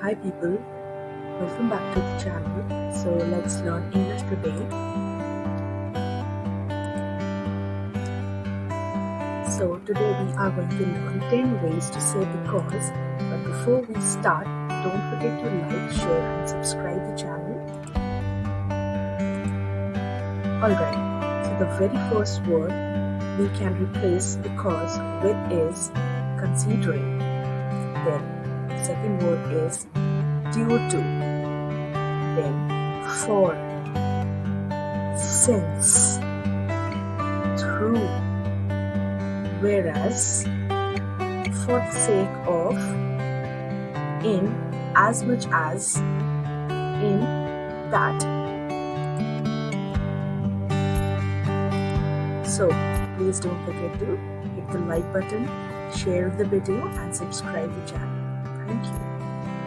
Hi people, welcome back to the channel. So let's learn English today. So today we are going to learn 10 ways to say because. But before we start, don't forget to like, share and subscribe the channel. Alright, so the very first word we can replace because with is considering. Then the second word is due to. Then for, since, through, whereas, for the sake of, in, as much as, in, that. So please don't forget to hit the like button, share the video and subscribe the channel. Thank you.